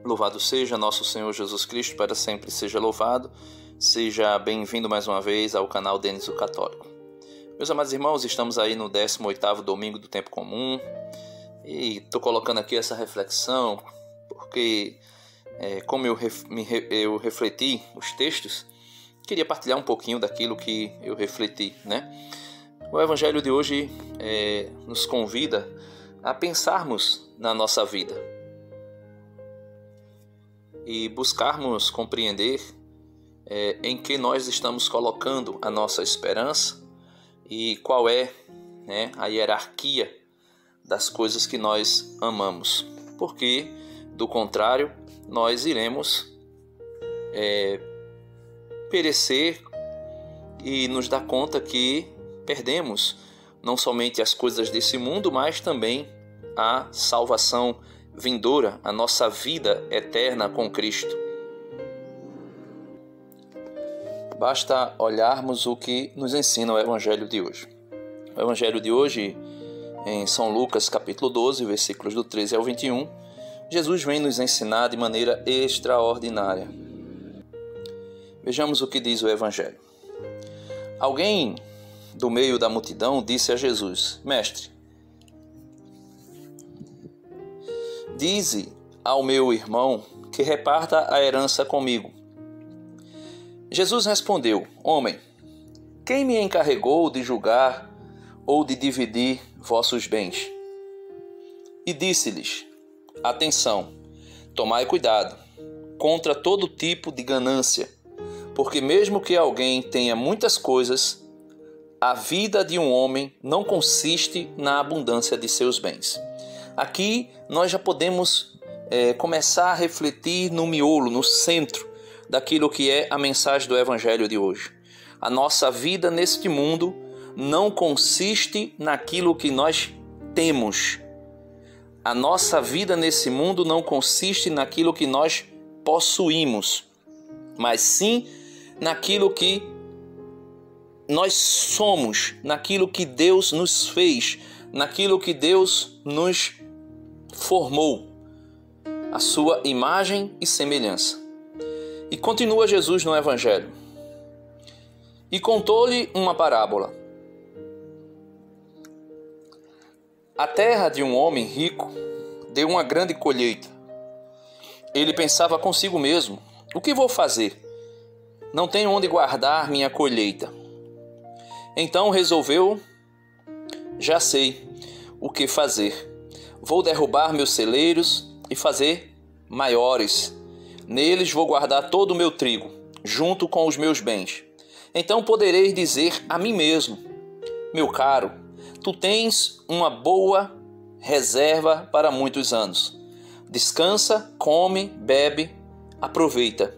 Louvado seja nosso Senhor Jesus Cristo, para sempre seja louvado. Seja bem-vindo mais uma vez ao canal Denis o Católico. Meus amados irmãos, estamos aí no 18º domingo do tempo comum e estou colocando aqui essa reflexão porque, como eu refleti os textos, queria partilhar um pouquinho daquilo que eu refleti, né? O Evangelho de hoje nos convida a pensarmos na nossa vida e buscarmos compreender em que nós estamos colocando a nossa esperança e qual é, a hierarquia das coisas que nós amamos. Porque, do contrário, nós iremos perecer e nos dar conta que perdemos não somente as coisas desse mundo, mas também a salvação vindoura, a nossa vida eterna com Cristo. Basta olharmos o que nos ensina o Evangelho de hoje. O Evangelho de hoje, em São Lucas, capítulo 12, versículos do 13 ao 21, Jesus vem nos ensinar de maneira extraordinária. Vejamos o que diz o Evangelho. Alguém do meio da multidão disse a Jesus: Mestre, dize ao meu irmão que reparta a herança comigo. Jesus respondeu: Homem, quem me encarregou de julgar ou de dividir vossos bens? E disse-lhes: Atenção, tomai cuidado contra todo tipo de ganância, porque mesmo que alguém tenha muitas coisas, a vida de um homem não consiste na abundância de seus bens. Aqui nós já podemos começar a refletir no miolo, no centro daquilo que é a mensagem do Evangelho de hoje. A nossa vida neste mundo não consiste naquilo que nós temos. A nossa vida nesse mundo não consiste naquilo que nós possuímos, mas sim naquilo que nós somos, naquilo que Deus nos fez, naquilo que Deus nos formou, a sua imagem e semelhança. E continua Jesus no Evangelho. E contou-lhe uma parábola. A terra de um homem rico deu uma grande colheita. Ele pensava consigo mesmo: o que vou fazer? Não tenho onde guardar minha colheita. Então resolveu: já sei o que fazer. Vou derrubar meus celeiros e fazer maiores. Neles vou guardar todo o meu trigo, junto com os meus bens. Então poderei dizer a mim mesmo: meu caro, tu tens uma boa reserva para muitos anos. Descansa, come, bebe, aproveita.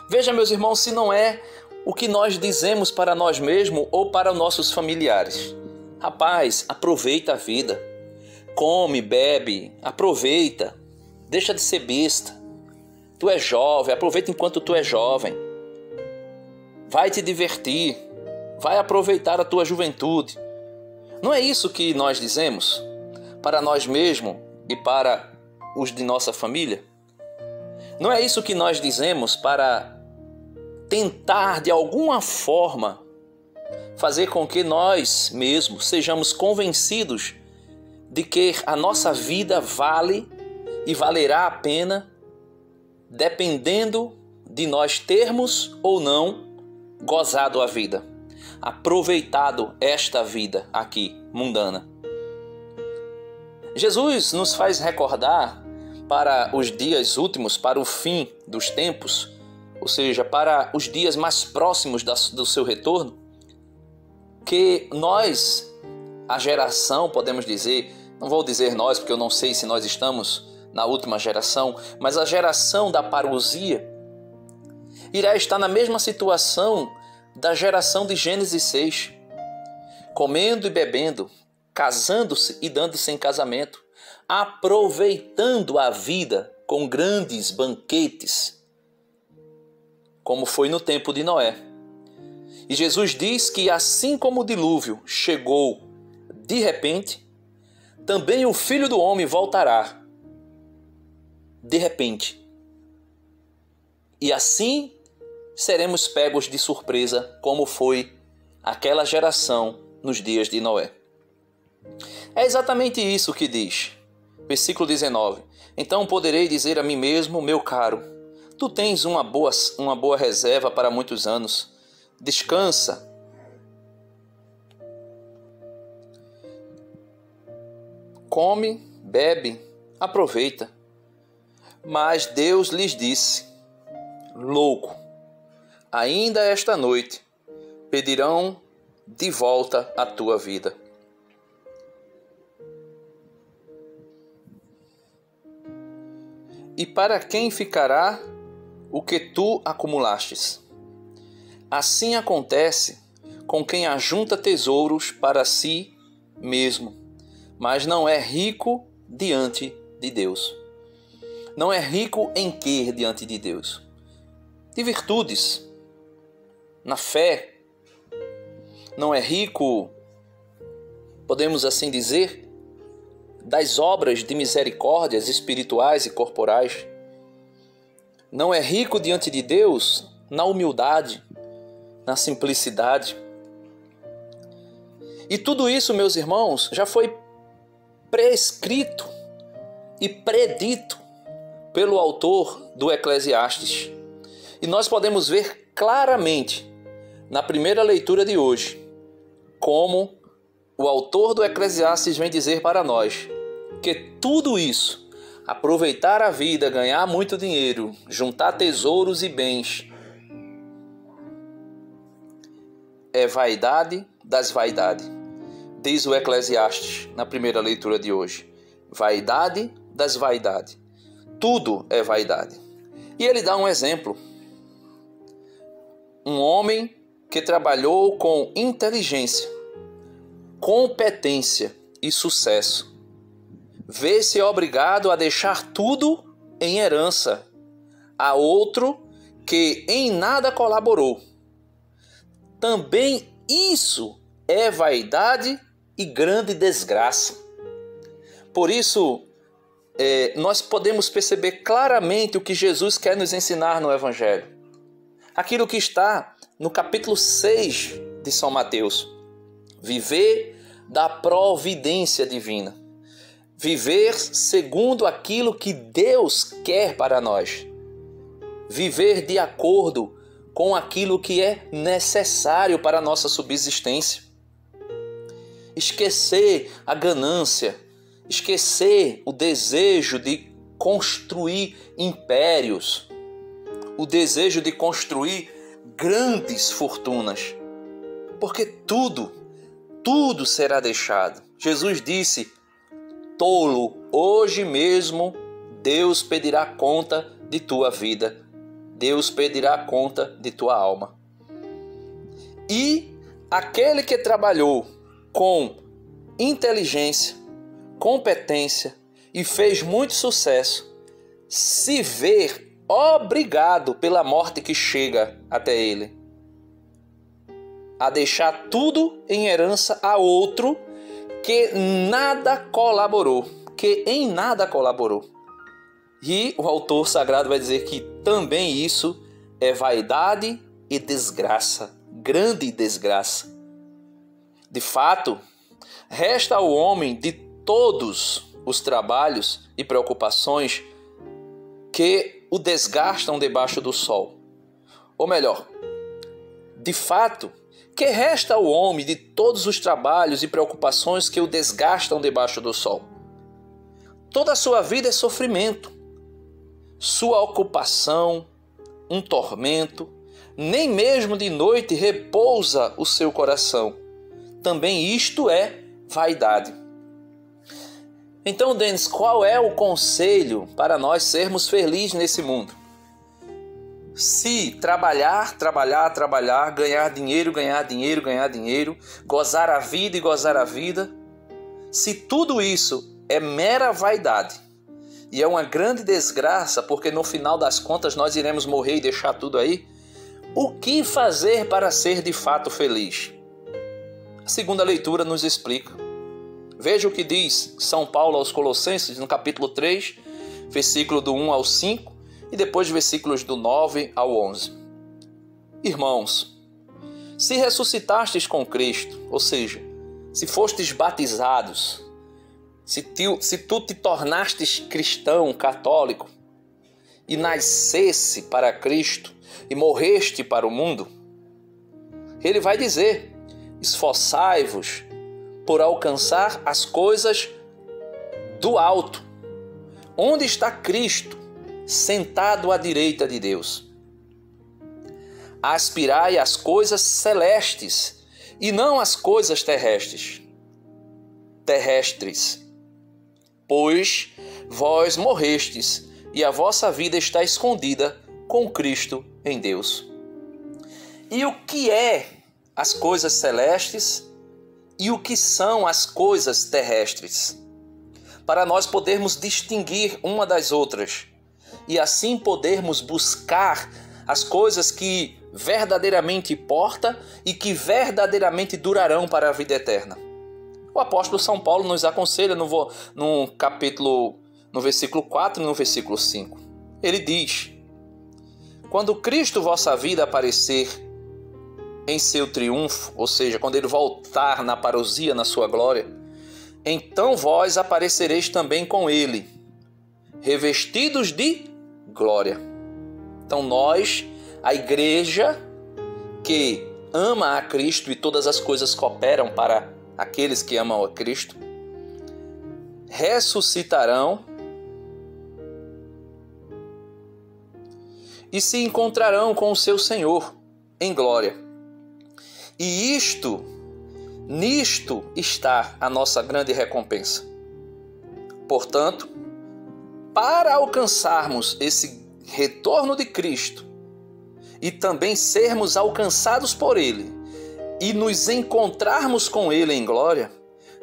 Veja, meus irmãos, se não é o que nós dizemos para nós mesmos ou para nossos familiares. Rapaz, aproveita a vida. Come, bebe, aproveita. Deixa de ser besta. Tu és jovem, aproveita enquanto tu és jovem. Vai te divertir. Vai aproveitar a tua juventude. Não é isso que nós dizemos para nós mesmos e para os de nossa família? Não é isso que nós dizemos para tentar de alguma forma fazer com que nós mesmos sejamos convencidos de que a nossa vida vale e valerá a pena dependendo de nós termos ou não gozado a vida, aproveitado esta vida aqui mundana. Jesus nos faz recordar para os dias últimos, para o fim dos tempos, ou seja, para os dias mais próximos do seu retorno, que nós, a geração, podemos dizer, não vou dizer nós, porque eu não sei se nós estamos na última geração, mas a geração da parousia irá estar na mesma situação da geração de Gênesis 6, comendo e bebendo, casando-se e dando-se em casamento, aproveitando a vida com grandes banquetes, como foi no tempo de Noé. E Jesus diz que assim como o dilúvio chegou de repente, também o Filho do Homem voltará de repente. E assim seremos pegos de surpresa, como foi aquela geração nos dias de Noé. É exatamente isso que diz. Versículo 19. Então poderei dizer a mim mesmo, meu caro, tu tens uma boa reserva para muitos anos. Descansa. Come, bebe, aproveita. Mas Deus lhes disse, louco, ainda esta noite pedirão de volta a tua vida. E para quem ficará o que tu acumulastes? Assim acontece com quem ajunta tesouros para si mesmo, mas não é rico diante de Deus. Não é rico em quê diante de Deus? De virtudes, na fé. Não é rico, podemos assim dizer, das obras de misericórdias espirituais e corporais. Não é rico diante de Deus na humildade, na simplicidade. E tudo isso, meus irmãos, já foi prescrito e predito pelo autor do Eclesiastes. E nós podemos ver claramente na primeira leitura de hoje como o autor do Eclesiastes vem dizer para nós que tudo isso, aproveitar a vida, ganhar muito dinheiro, juntar tesouros e bens, é vaidade das vaidades. Diz o Eclesiastes na primeira leitura de hoje. Vaidade das vaidades. Tudo é vaidade. E ele dá um exemplo. Um homem que trabalhou com inteligência, competência e sucesso, vê-se obrigado a deixar tudo em herança a outro que em nada colaborou. Também isso é vaidade e grande desgraça. Por isso, nós podemos perceber claramente o que Jesus quer nos ensinar no Evangelho. Aquilo que está no capítulo 6 de São Mateus. Viver da providência divina. Viver segundo aquilo que Deus quer para nós. Viver de acordo com aquilo que é necessário para a nossa subsistência. Esquecer a ganância, esquecer o desejo de construir impérios, o desejo de construir grandes fortunas, porque tudo será deixado. Jesus disse, tolo, hoje mesmo Deus pedirá conta de tua vida, Deus pedirá conta de tua alma. E aquele que trabalhou com inteligência, competência e fez muito sucesso, se ver obrigado pela morte que chega até ele a deixar tudo em herança a outro que nada colaborou, E o autor sagrado vai dizer que também isso é vaidade e desgraça, grande desgraça. De fato, resta ao homem de todos os trabalhos e preocupações que o desgastam debaixo do sol. Ou melhor, de fato, que resta ao homem de todos os trabalhos e preocupações que o desgastam debaixo do sol? Toda a sua vida é sofrimento, sua ocupação, um tormento, nem mesmo de noite repousa o seu coração. Também isto é vaidade. Então, Denis, qual é o conselho para nós sermos felizes nesse mundo? Se trabalhar, ganhar dinheiro, gozar a vida, se tudo isso é mera vaidade e é uma grande desgraça, porque no final das contas nós iremos morrer e deixar tudo aí, o que fazer para ser de fato feliz? A segunda leitura nos explica. Veja o que diz São Paulo aos Colossenses, no capítulo 3, versículo do 1 ao 5 e depois versículos do 9 ao 11. Irmãos, se ressuscitastes com Cristo, ou seja, se fostes batizados, se tu te tornastes cristão, católico, e nascesse para Cristo e morreste para o mundo, ele vai dizer: esforçai-vos por alcançar as coisas do alto, onde está Cristo, sentado à direita de Deus. Aspirai às coisas celestes e não às coisas terrestres. Pois vós morrestes e a vossa vida está escondida com Cristo em Deus. E o que é as coisas celestes e o que são as coisas terrestres? Para nós podermos distinguir uma das outras e assim podermos buscar as coisas que verdadeiramente importam e que verdadeiramente durarão para a vida eterna. O apóstolo São Paulo nos aconselha no versículo 4 e no versículo 5. Ele diz: quando Cristo vossa vida aparecer em seu triunfo, ou seja, quando ele voltar na parousia, na sua glória, então vós aparecereis também com ele, revestidos de glória. Então nós, a igreja que ama a Cristo e todas as coisas cooperam para aqueles que amam a Cristo, ressuscitarão e se encontrarão com o seu Senhor em glória. E nisto está a nossa grande recompensa. Portanto, para alcançarmos esse retorno de Cristo e também sermos alcançados por Ele e nos encontrarmos com Ele em glória,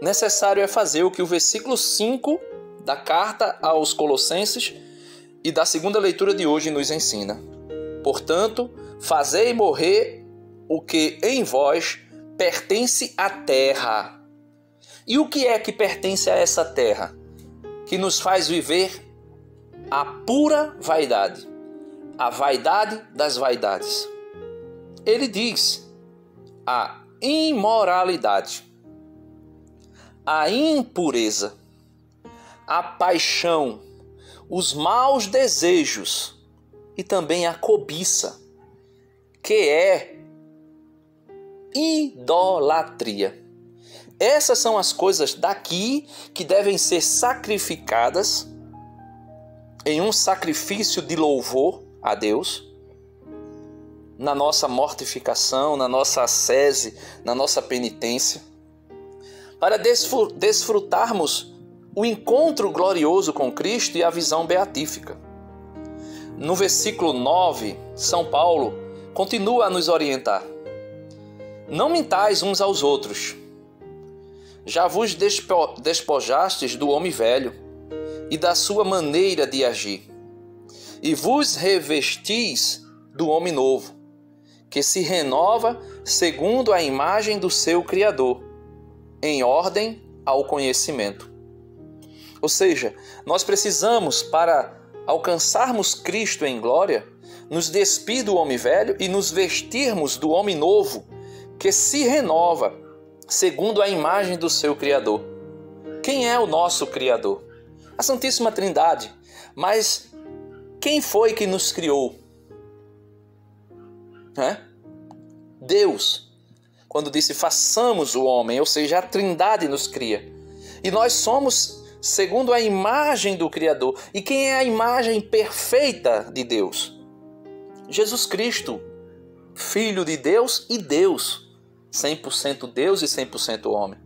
necessário é fazer o que o versículo 5 da carta aos Colossenses e da segunda leitura de hoje nos ensina. Portanto, fazei morrer o que em vós pertence à terra. E o que é que pertence a essa terra? Que nos faz viver a pura vaidade, a vaidade das vaidades. Ele diz: a imoralidade, a impureza, a paixão, os maus desejos e também a cobiça, que é idolatria. Essas são as coisas daqui que devem ser sacrificadas em um sacrifício de louvor a Deus, na nossa mortificação, na nossa ascese, na nossa penitência, para desfrutarmos o encontro glorioso com Cristo e a visão beatífica. No versículo 9, São Paulo continua a nos orientar: não mintais uns aos outros. Já vos despojastes do homem velho e da sua maneira de agir, e vos revestis do homem novo, que se renova segundo a imagem do seu Criador, em ordem ao conhecimento. Ou seja, nós precisamos, para alcançarmos Cristo em glória, nos despir do homem velho e nos vestirmos do homem novo, que se renova segundo a imagem do seu Criador. Quem é o nosso Criador? A Santíssima Trindade. Mas quem foi que nos criou? Deus. Quando disse façamos o homem, ou seja, a Trindade nos cria. E nós somos segundo a imagem do Criador. E quem é a imagem perfeita de Deus? Jesus Cristo, Filho de Deus e Deus. 100% Deus e 100% homem.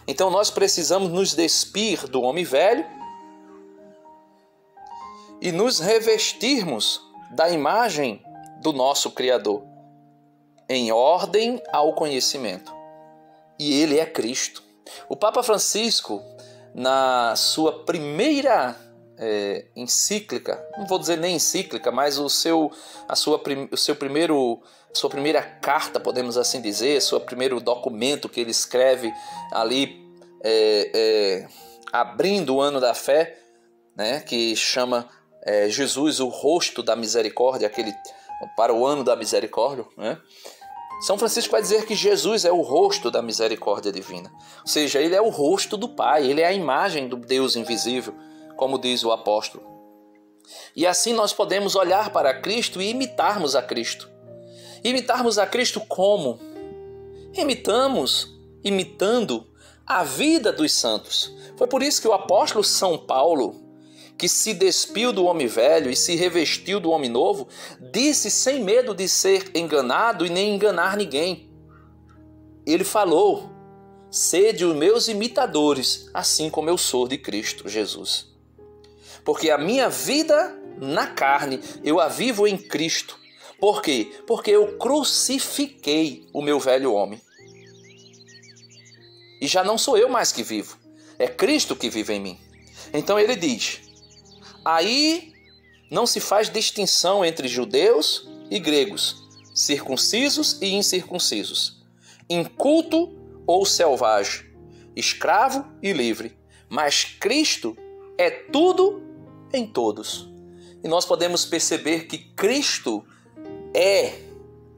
Então nós precisamos nos despir do homem velho e nos revestirmos da imagem do nosso Criador, em ordem ao conhecimento. E Ele é Cristo. O Papa Francisco, na sua primeira encíclica, não vou dizer nem encíclica, mas a sua primeira carta, podemos assim dizer, seu primeiro documento que ele escreve ali, abrindo o ano da fé, né, que chama Jesus o rosto da misericórdia, para o ano da misericórdia, né? São Francisco vai dizer que Jesus é o rosto da misericórdia divina. Ou seja, ele é o rosto do Pai, ele é a imagem do Deus invisível, como diz o apóstolo. E assim nós podemos olhar para Cristo e imitarmos a Cristo. Imitarmos a Cristo como? Imitando a vida dos santos. Foi por isso que o apóstolo São Paulo, que se despiu do homem velho e se revestiu do homem novo, disse sem medo de ser enganado e nem enganar ninguém. Ele falou: sede os meus imitadores, assim como eu sou de Cristo Jesus. Porque a minha vida na carne, eu a vivo em Cristo. Por quê? Porque eu crucifiquei o meu velho homem. E já não sou eu mais que vivo, é Cristo que vive em mim. Então ele diz: aí não se faz distinção entre judeus e gregos, circuncisos e incircuncisos, inculto ou selvagem, escravo e livre, mas Cristo é tudo em todos. E nós podemos perceber que Cristo é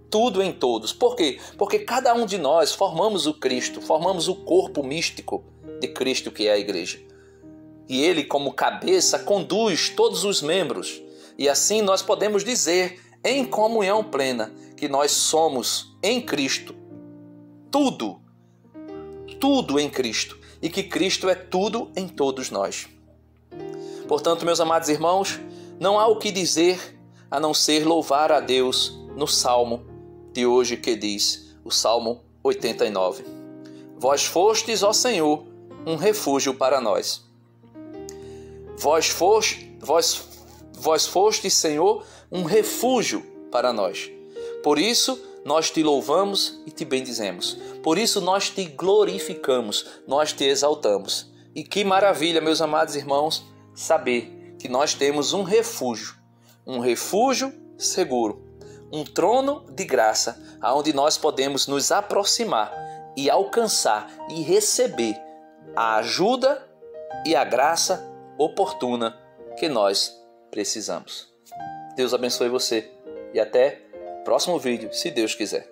tudo em todos. Por quê? Porque cada um de nós formamos o Cristo, formamos o corpo místico de Cristo, que é a igreja. E ele, como cabeça, conduz todos os membros. E assim nós podemos dizer, em comunhão plena, que nós somos em Cristo tudo em Cristo. E que Cristo é tudo em todos nós. Portanto, meus amados irmãos, não há o que dizer a não ser louvar a Deus no Salmo de hoje, que diz, o Salmo 89. Vós fostes, ó Senhor, um refúgio para nós. Vós fostes, Senhor, um refúgio para nós. Por isso, nós te louvamos e te bendizemos. Por isso, nós te glorificamos, nós te exaltamos. E que maravilha, meus amados irmãos, saber que nós temos um refúgio seguro, um trono de graça, aonde nós podemos nos aproximar e alcançar e receber a ajuda e a graça oportuna que nós precisamos. Deus abençoe você e até o próximo vídeo, se Deus quiser.